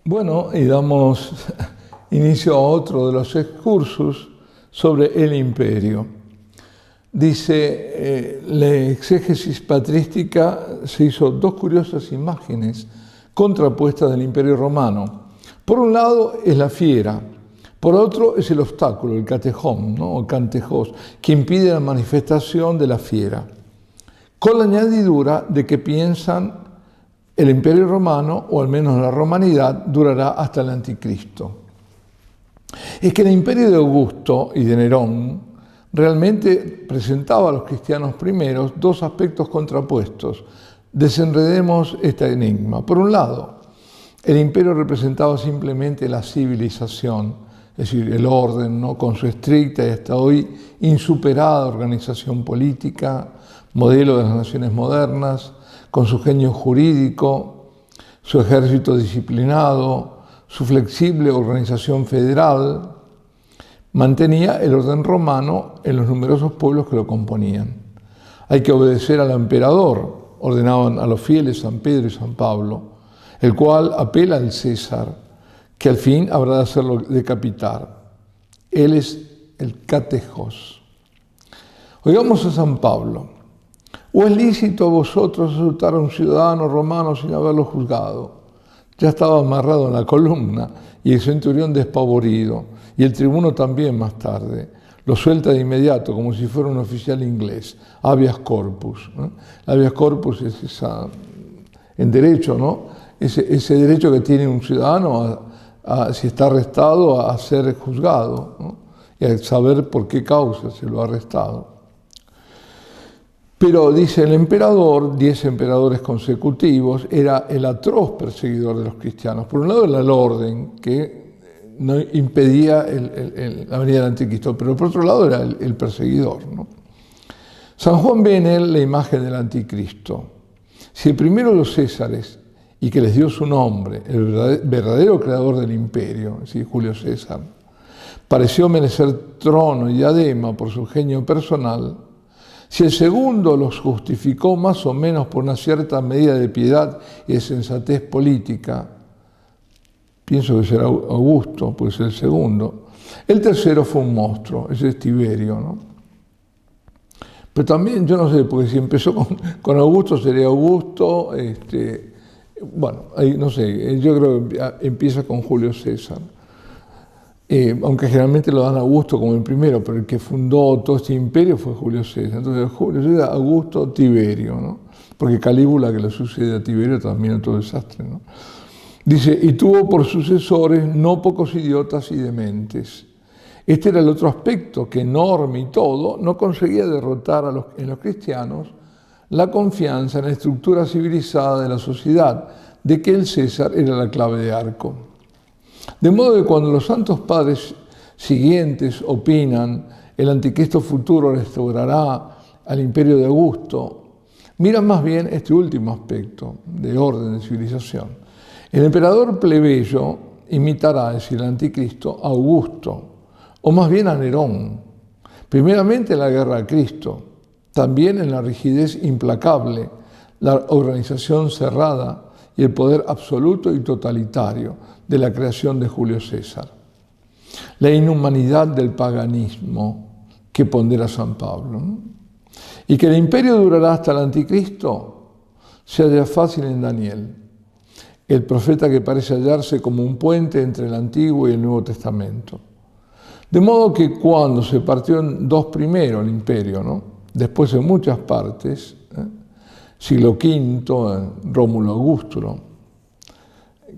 Bueno, y damos inicio a otro de los excursus sobre el imperio. Dice, la exégesis patrística se hizo dos curiosas imágenes contrapuestas del imperio romano. Por un lado es la fiera, por otro es el obstáculo, el catejón, ¿no? O cantejos, que impide la manifestación de la fiera, con la añadidura de que piensan el imperio romano, o al menos la romanidad, durará hasta el anticristo. Es que el imperio de Augusto y de Nerón realmente presentaba a los cristianos primeros dos aspectos contrapuestos. Desenredemos este enigma. Por un lado, el imperio representaba simplemente la civilización, es decir, el orden, ¿no? Con su estricta y hasta hoy insuperada organización política, modelo de las naciones modernas, con su genio jurídico, su ejército disciplinado, su flexible organización federal, mantenía el orden romano en los numerosos pueblos que lo componían. Hay que obedecer al emperador, ordenaban a los fieles San Pedro y San Pablo, el cual apela al César, que al fin habrá de hacerlo decapitar. Él es el catejos. Oigamos a San Pablo. ¿O es lícito a vosotros azotar a un ciudadano romano sin haberlo juzgado? Ya estaba amarrado en la columna y el centurión despavorido, y el tribuno también más tarde. Lo suelta de inmediato como si fuera un oficial inglés, habeas corpus. Habeas corpus es en derecho, ¿no? Ese derecho que tiene un ciudadano si está arrestado a ser juzgado, ¿no? Y a saber por qué causa se lo ha arrestado. Pero dice el emperador, 10 emperadores consecutivos, era el atroz perseguidor de los cristianos. Por un lado era el orden, que no impedía la venida del anticristo, pero por otro lado era el perseguidor, ¿no? San Juan ve en él la imagen del anticristo. Si el primero de los Césares, y que les dio su nombre, el verdadero creador del imperio, ¿sí? Julio César, pareció merecer trono y diadema por su genio personal, si el segundo los justificó más o menos por una cierta medida de piedad y de sensatez política, pienso que será Augusto, pues el segundo. El tercero fue un monstruo, ese es Tiberio, ¿no? Pero también, yo no sé, porque si empezó con Augusto sería Augusto, bueno, ahí no sé, yo creo que empieza con Julio César. Aunque generalmente lo dan a Augusto como el primero, pero el que fundó todo este imperio fue Julio César. Entonces Julio César, Augusto, Tiberio, ¿no? Porque Calígula, que le sucede a Tiberio, también otro desastre, ¿no? Dice, y tuvo por sucesores no pocos idiotas y dementes. Este era el otro aspecto, que enorme y todo, no conseguía derrotar en los cristianos la confianza en la estructura civilizada de la sociedad, de que el César era la clave de arco. De modo que cuando los santos padres siguientes opinan el anticristo futuro restaurará al imperio de Augusto, miran más bien este último aspecto de orden de civilización. El emperador plebeyo imitará, es decir, el anticristo, a Augusto, o más bien a Nerón, primeramente en la guerra a Cristo, también en la rigidez implacable, la organización cerrada y el poder absoluto y totalitario de la creación de Julio César. La inhumanidad del paganismo que pondera San Pablo, ¿no? Y que el imperio durará hasta el anticristo se halla fácil en Daniel, el profeta que parece hallarse como un puente entre el Antiguo y el Nuevo Testamento. De modo que cuando se partió en dos primero el imperio, ¿no? Después en muchas partes, siglo V, Rómulo Augusto,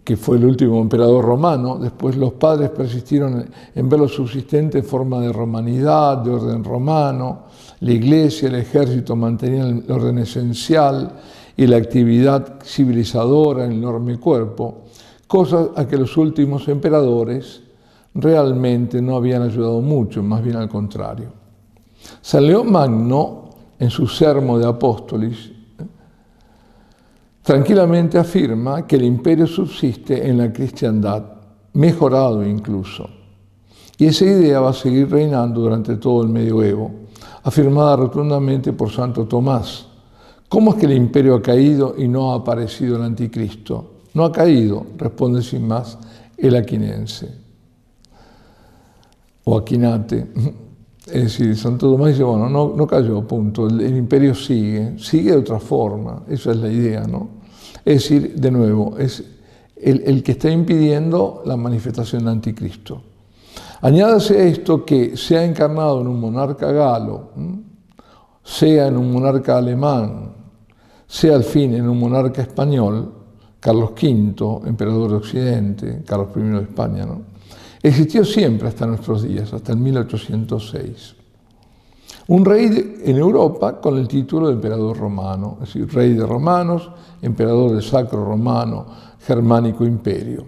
que fue el último emperador romano, después los padres persistieron en verlo subsistente en forma de romanidad, de orden romano, la iglesia, el ejército mantenían el orden esencial y la actividad civilizadora en el enorme cuerpo, cosas a que los últimos emperadores realmente no habían ayudado mucho, más bien al contrario. San León Magno, en su Sermo de Apóstolis, tranquilamente afirma que el imperio subsiste en la cristiandad, mejorado incluso. Y esa idea va a seguir reinando durante todo el medioevo, afirmada rotundamente por Santo Tomás. ¿Cómo es que el imperio ha caído y no ha aparecido el anticristo? No ha caído, responde sin más el aquinense o aquinate. Es decir, Santo Tomás dice, bueno, no cayó, punto. El imperio sigue de otra forma, esa es la idea, ¿no? Es decir, de nuevo, es el que está impidiendo la manifestación del anticristo. Añádase a esto que se ha encarnado en un monarca galo, sea en un monarca alemán, sea al fin en un monarca español, Carlos V, emperador de Occidente, Carlos I de España, ¿no? Existió siempre hasta nuestros días, hasta el 1806. Un rey en Europa con el título de emperador romano, es decir, rey de romanos, emperador del Sacro Romano Germánico Imperio.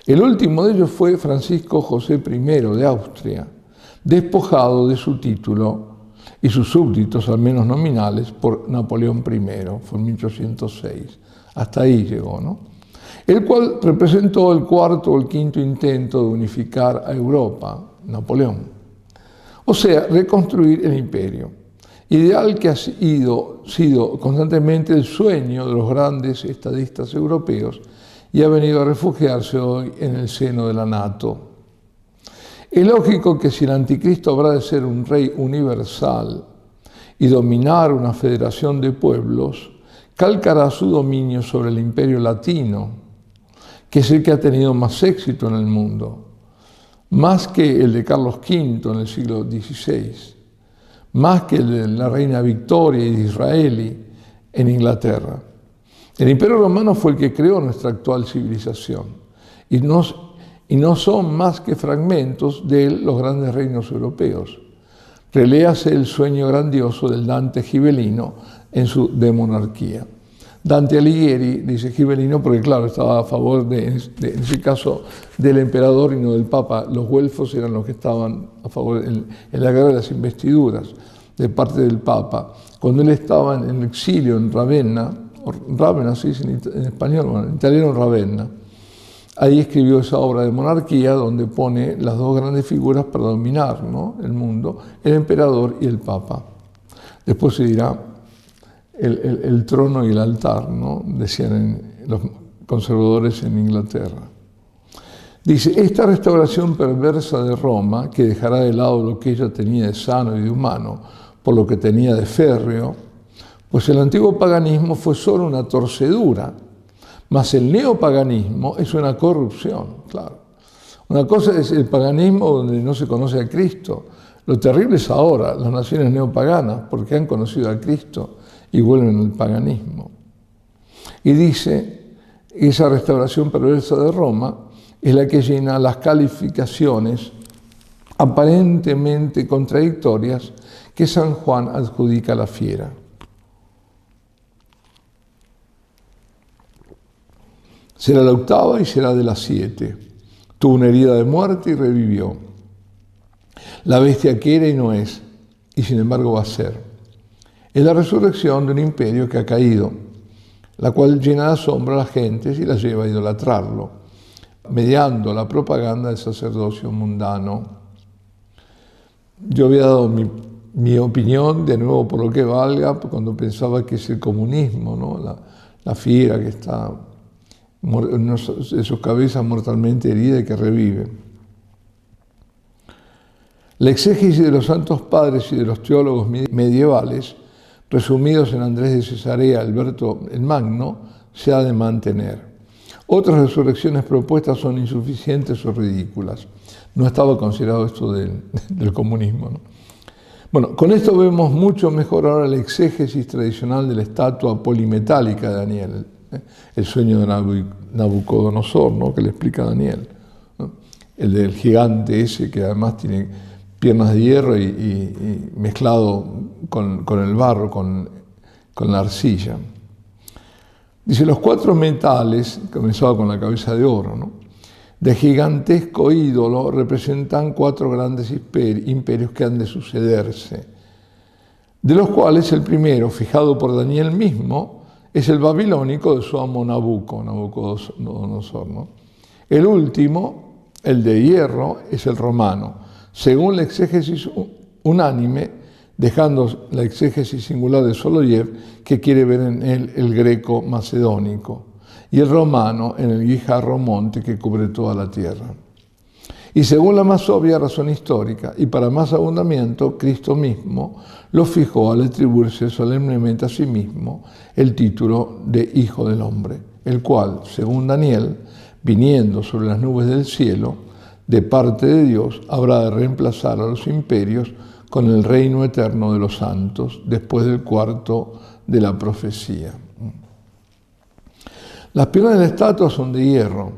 El último de ellos fue Francisco José I de Austria, despojado de su título y sus súbditos, al menos nominales, por Napoleón I, fue en 1806. Hasta ahí llegó, ¿no? El cual representó el cuarto o el quinto intento de unificar a Europa, Napoleón. O sea, reconstruir el imperio, ideal que ha sido constantemente el sueño de los grandes estadistas europeos y ha venido a refugiarse hoy en el seno de la NATO. Es lógico que si el anticristo habrá de ser un rey universal y dominar una federación de pueblos, calcará su dominio sobre el imperio latino, que es el que ha tenido más éxito en el mundo, más que el de Carlos V en el siglo XVI, más que el de la reina Victoria y de Israeli en Inglaterra. El Imperio Romano fue el que creó nuestra actual civilización y no son más que fragmentos de los grandes reinos europeos. Reléase el sueño grandioso del Dante Gibelino en su De Monarquía. Dante Alighieri dice Gibelino porque, claro, estaba a favor, en ese caso, del emperador y no del papa. Los güelfos eran los que estaban a favor en la guerra de las investiduras de parte del papa. Cuando él estaba en el exilio en Ravenna, se dice en español, bueno, en italiano Ravenna, ahí escribió esa obra de Monarquía donde pone las dos grandes figuras para dominar, ¿no?, el mundo, el emperador y el papa. Después se dirá el trono y el altar, ¿no?, decían los conservadores en Inglaterra. Dice, esta restauración perversa de Roma, que dejará de lado lo que ella tenía de sano y de humano, por lo que tenía de férreo, pues el antiguo paganismo fue solo una torcedura, mas el neopaganismo es una corrupción, claro. Una cosa es el paganismo donde no se conoce a Cristo. Lo terrible es ahora, las naciones neopaganas, porque han conocido a Cristo y vuelven al paganismo. Y dice, esa restauración perversa de Roma es la que llena las calificaciones aparentemente contradictorias que San Juan adjudica a la fiera. Será la octava y será de las 7. Tuvo una herida de muerte y revivió. La bestia que era y no es, y sin embargo va a ser. Es la resurrección de un imperio que ha caído, la cual llena de asombro a las gentes y las lleva a idolatrarlo, mediando la propaganda del sacerdocio mundano. Yo había dado mi opinión, de nuevo por lo que valga, cuando pensaba que es el comunismo, ¿no?, la fiera que está en sus cabezas mortalmente herida y que revive. La exégesis de los santos padres y de los teólogos medievales, resumidos en Andrés de Cesarea, Alberto el Magno, se ha de mantener. Otras resurrecciones propuestas son insuficientes o ridículas. No estaba considerado esto del comunismo, ¿no? Bueno, con esto vemos mucho mejor ahora la exégesis tradicional de la estatua polimetálica de Daniel, el sueño de Nabucodonosor, ¿no?, que le explica Daniel, ¿no?, el del gigante ese que además tiene piernas de hierro y mezclado con el barro, con la arcilla. Dice, los 4 metales, comenzaba con la cabeza de oro, ¿no?, de gigantesco ídolo representan 4 grandes imperios que han de sucederse, de los cuales el primero, fijado por Daniel mismo, es el babilónico de su amo Nabucodonosor, ¿no? El último, el de hierro, es el romano, según la exégesis unánime, dejando la exégesis singular de Soloyev, que quiere ver en él el greco macedónico. y el romano en el guijarro monte que cubre toda la tierra. Y según la más obvia razón histórica, y para más abundamiento, Cristo mismo lo fijó al atribuirse solemnemente a sí mismo el título de Hijo del Hombre, el cual, según Daniel, viniendo sobre las nubes del cielo, de parte de Dios, habrá de reemplazar a los imperios con el reino eterno de los santos, después del cuarto de la profecía. Las piernas de la estatua son de hierro,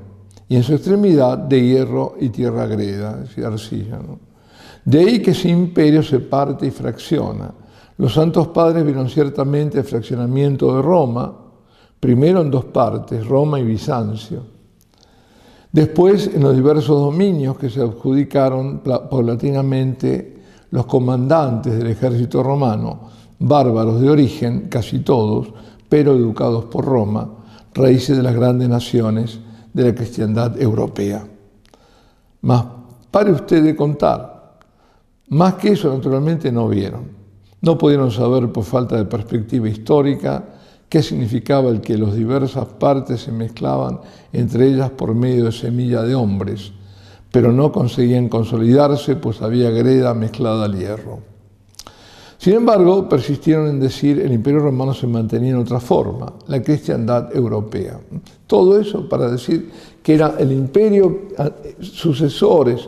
y en su extremidad de hierro y tierra greda, es decir, arcilla, ¿no? De ahí que ese imperio se parte y fracciona. Los santos padres vieron ciertamente el fraccionamiento de Roma, primero en dos partes, Roma y Bizancio. Después, en los diversos dominios que se adjudicaron paulatinamente los comandantes del ejército romano, bárbaros de origen, casi todos, pero educados por Roma, raíces de las grandes naciones de la cristiandad europea. Mas, pare usted de contar. Más que eso, naturalmente, no vieron. No pudieron saber, por falta de perspectiva histórica, qué significaba el que las diversas partes se mezclaban entre ellas por medio de semilla de hombres, pero no conseguían consolidarse, pues había greda mezclada al hierro. Sin embargo, persistieron en decir el Imperio Romano se mantenía en otra forma, la cristiandad europea. Todo eso para decir que era el imperio, sucesores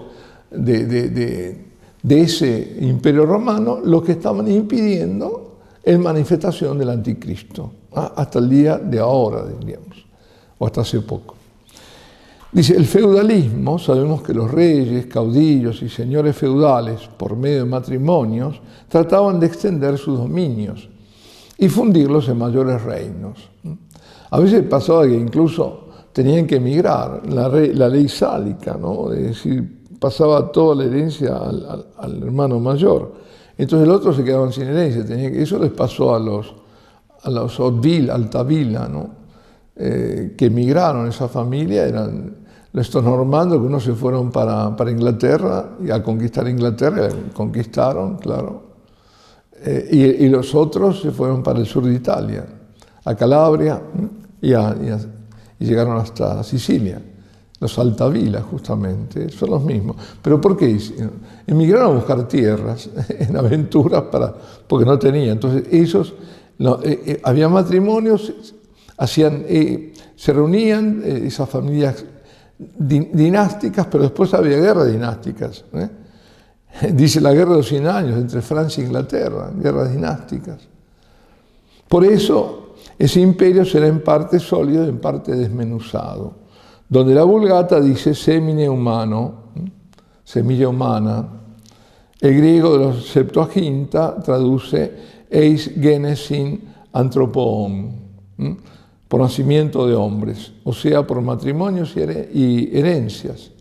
de ese Imperio Romano, los que estaban impidiendo la manifestación del anticristo, hasta el día de ahora, diríamos, o hasta hace poco. Dice, el feudalismo, sabemos que los reyes, caudillos y señores feudales, por medio de matrimonios, trataban de extender sus dominios y fundirlos en mayores reinos. A veces pasaba que incluso tenían que emigrar, la ley sálica, ¿no? Es decir, pasaba toda la herencia al hermano mayor. Entonces el otro se quedaban sin herencia. Eso les pasó a los Hauteville, Altavilla, ¿no? Que emigraron, esa familia eran estos normandos que unos se fueron para Inglaterra y al conquistar Inglaterra, conquistaron, claro, y los otros se fueron para el sur de Italia, a Calabria y llegaron hasta Sicilia. Los Altavilla, justamente, son los mismos. ¿Pero por qué? Emigraron a buscar tierras en aventuras porque no tenían. Entonces, ellos, había matrimonios, se reunían esas familias dinásticas, pero después había guerras dinásticas. Dice la guerra de los 100 años entre Francia e Inglaterra, guerras dinásticas. Por eso, ese imperio será en parte sólido y en parte desmenuzado. Donde la Vulgata dice semine humano, semilla humana, el griego de los Septuaginta traduce eis genesin anthropoon, por nacimiento de hombres, o sea, por matrimonios y herencias.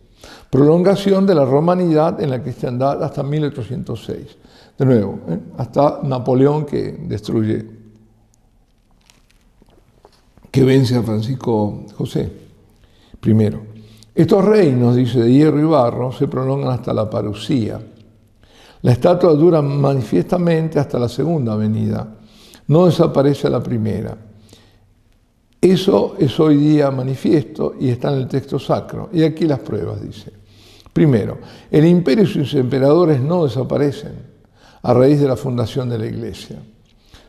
Prolongación de la romanidad en la cristiandad hasta 1806. De nuevo, hasta Napoleón que vence a Francisco José I. Estos reinos, dice, de hierro y barro, se prolongan hasta la parucía. La estatua dura manifiestamente hasta la segunda venida, no desaparece a la primera. Eso es hoy día manifiesto y está en el texto sacro. Y aquí las pruebas, dice. Primero, el imperio y sus emperadores no desaparecen a raíz de la fundación de la Iglesia.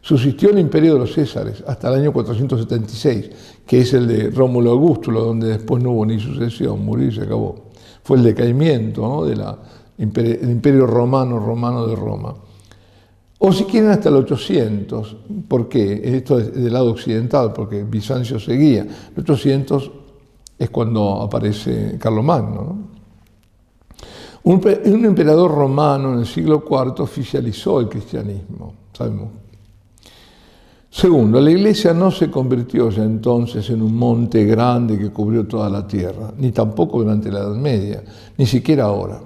Subsistió el imperio de los Césares hasta el año 476, que es el de Rómulo Augustulo, donde después no hubo ni sucesión, murió y se acabó. Fue el decaimiento, ¿no?, del imperio romano de Roma. O si quieren hasta el 800, ¿por qué? Esto es del lado occidental, porque Bizancio seguía. El 800 es cuando aparece Carlomagno, ¿no? Un emperador romano en el siglo IV oficializó el cristianismo, sabemos. Segundo, la Iglesia no se convirtió ya entonces en un monte grande que cubrió toda la tierra, ni tampoco durante la Edad Media, ni siquiera ahora.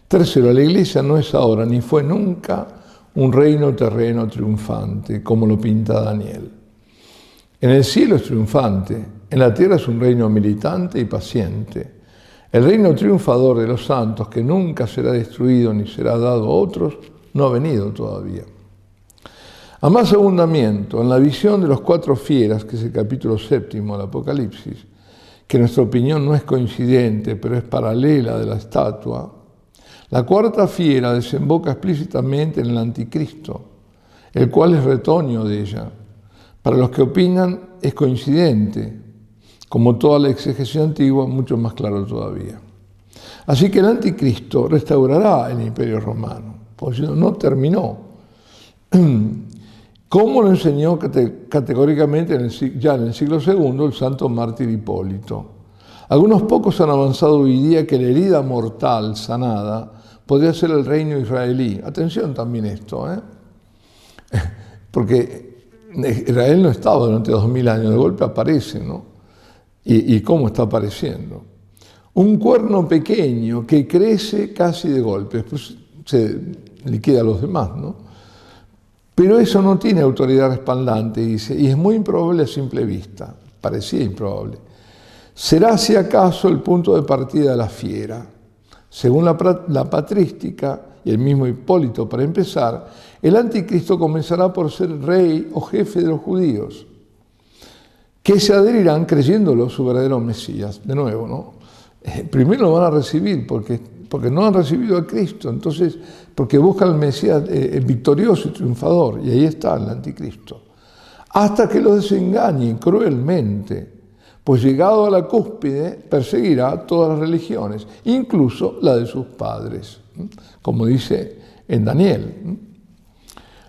Tercero, la Iglesia no es ahora, ni fue nunca, un reino terreno triunfante, como lo pinta Daniel. En el cielo es triunfante, en la tierra es un reino militante y paciente. El reino triunfador de los santos, que nunca será destruido ni será dado a otros, no ha venido todavía. A más abundamiento, en la visión de los 4 fieras, que es el capítulo 7 del Apocalipsis, que en nuestra opinión no es coincidente, pero es paralela de la estatua, la 4ª fiera desemboca explícitamente en el anticristo, el cual es retoño de ella. Para los que opinan es coincidente, como toda la exégesis antigua, mucho más claro todavía. Así que el anticristo restaurará el Imperio Romano, porque no terminó. Como lo enseñó categóricamente ya en el siglo II el santo mártir Hipólito. Algunos pocos han avanzado hoy día que la herida mortal sanada podría ser el reino israelí. Atención también esto, porque Israel no estaba durante 2000 años, de golpe aparece, ¿no? ¿Y cómo está apareciendo? Un cuerno pequeño que crece casi de golpe, después se liquida a los demás, ¿no? Pero eso no tiene autoridad respaldante, dice, y es muy improbable a simple vista, parecía improbable. Será si acaso el punto de partida de la fiera. Según la patrística y el mismo Hipólito, para empezar, el anticristo comenzará por ser rey o jefe de los judíos, que se adherirán creyéndolo su verdadero Mesías. De nuevo, ¿no? Primero lo van a recibir porque no han recibido a Cristo, entonces, porque buscan al Mesías victorioso y triunfador, y ahí está el anticristo. Hasta que lo desengañen cruelmente, pues llegado a la cúspide perseguirá a todas las religiones, incluso la de sus padres, como dice en Daniel.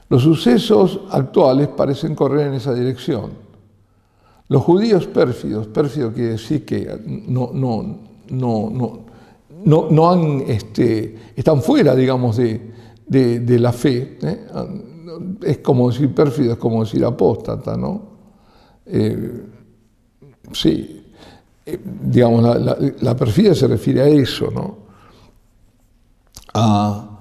Los sucesos actuales parecen correr en esa dirección. Los judíos pérfido quiere decir que están fuera, digamos, de la fe. Es como decir pérfido, es como decir apóstata, ¿no? Sí, digamos, la perfidia se refiere a eso, ¿no? A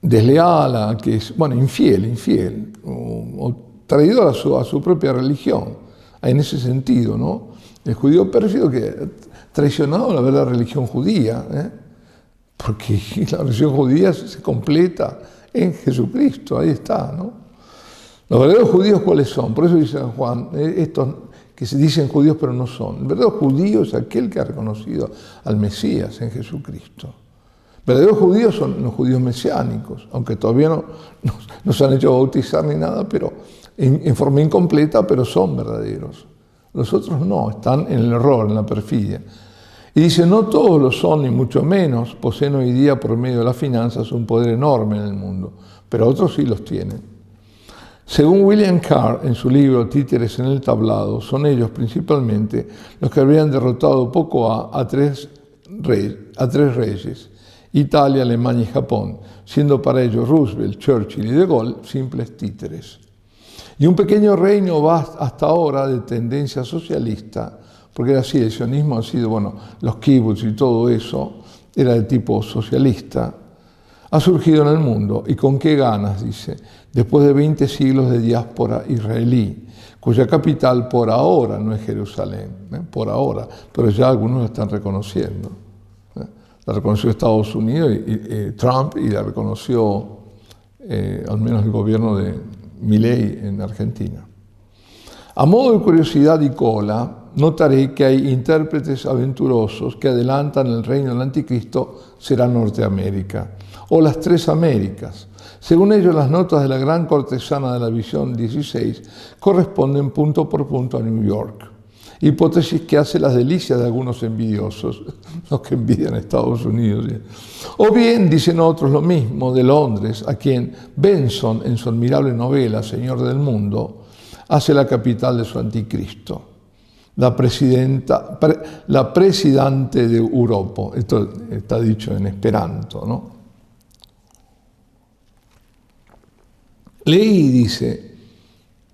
desleal, a que es, bueno, infiel, o traidor a su propia religión, en ese sentido, ¿no? El judío pérfido que ha traicionado la verdadera religión judía, porque la religión judía se completa en Jesucristo, ahí está, ¿no? Los verdaderos judíos, ¿cuáles son? Por eso dice San Juan, estos que se dicen judíos pero no son. El verdadero judío es aquel que ha reconocido al Mesías en Jesucristo. Verdaderos judíos son los judíos mesiánicos, aunque todavía no se han hecho bautizar ni nada, pero en forma incompleta, pero son verdaderos. Los otros no, están en el error, en la perfidia. Y dice, no todos lo son, ni mucho menos, poseen hoy día por medio de las finanzas un poder enorme en el mundo, pero otros sí los tienen. Según William Carr, en su libro Títeres en el tablado, son ellos principalmente los que habrían derrotado poco a tres reyes, Italia, Alemania y Japón, siendo para ellos Roosevelt, Churchill y De Gaulle simples títeres. Y un pequeño reino va hasta ahora de tendencia socialista, porque era así, el sionismo ha sido, bueno, los kibbutz y todo eso, era de tipo socialista, ha surgido en el mundo. ¿Y con qué ganas? Dice, después de 20 siglos de diáspora israelí, cuya capital por ahora no es Jerusalén, por ahora, pero ya algunos la están reconociendo. La reconoció Estados Unidos y Trump, y la reconoció al menos el gobierno de Milei en Argentina. A modo de curiosidad y cola, notaré que hay intérpretes aventurosos que adelantan el reino del anticristo será Norteamérica, o las 3 Américas. Según ellos, las notas de la gran cortesana de la visión 16 corresponden punto por punto a New York. Hipótesis que hace las delicias de algunos envidiosos, los que envidian a Estados Unidos. O bien, dicen otros lo mismo, de Londres, a quien Benson, en su admirable novela Señor del Mundo, hace la capital de su anticristo, la presidente de Europa. Esto está dicho en esperanto, ¿no? Leí, dice,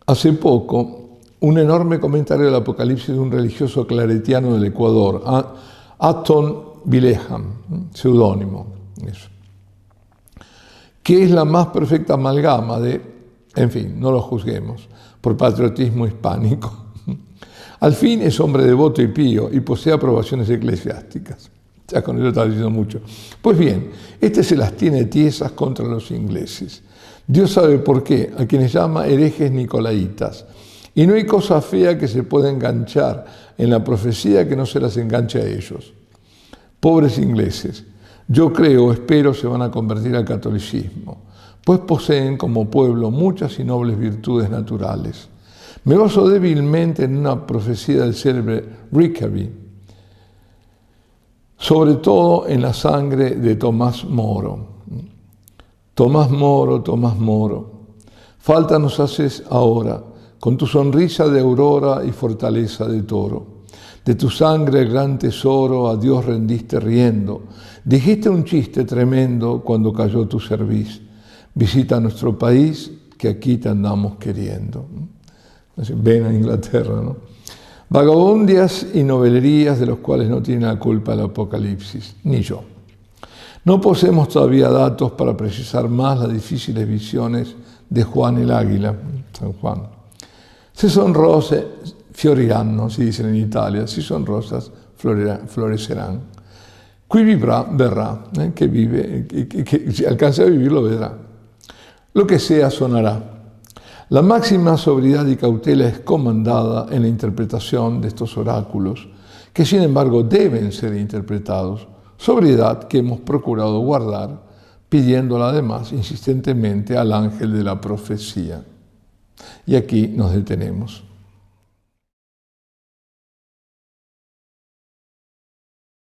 hace poco, un enorme comentario del Apocalipsis de un religioso claretiano del Ecuador, Aton Vileham, seudónimo, que es la más perfecta amalgama de, en fin, no lo juzguemos, por patriotismo hispánico. Al fin es hombre devoto y pío y posee aprobaciones eclesiásticas. Ya con eso está diciendo mucho. Pues bien, este se las tiene tiesas contra los ingleses. Dios sabe por qué, a quienes llama herejes nicolaitas. Y no hay cosa fea que se pueda enganchar en la profecía que no se las enganche a ellos. Pobres ingleses, yo creo, espero, se van a convertir al catolicismo, pues poseen como pueblo muchas y nobles virtudes naturales. Me baso débilmente en una profecía del célebre Rickaby, sobre todo en la sangre de Tomás Moro. Tomás Moro, Tomás Moro, falta nos haces ahora, con tu sonrisa de aurora y fortaleza de toro. De tu sangre el gran tesoro a Dios rendiste riendo. Dijiste un chiste tremendo cuando cayó tu cerviz. Visita nuestro país, que aquí te andamos queriendo. Ven a Inglaterra, ¿no? Vagabundias y novelerías de los cuales no tiene la culpa el Apocalipsis, ni yo. No poseemos todavía datos para precisar más las difíciles visiones de Juan el Águila, San Juan. Se son rose, fioriranno, si dicen en Italia, si son rosas, florecerán. Qui vivrà, verrà, que vive, que si alcanza a vivir lo verá. Lo que sea sonará. La máxima sobriedad y cautela es comandada en la interpretación de estos oráculos, que sin embargo deben ser interpretados, sobriedad que hemos procurado guardar, pidiéndola además insistentemente al ángel de la profecía. Y aquí nos detenemos.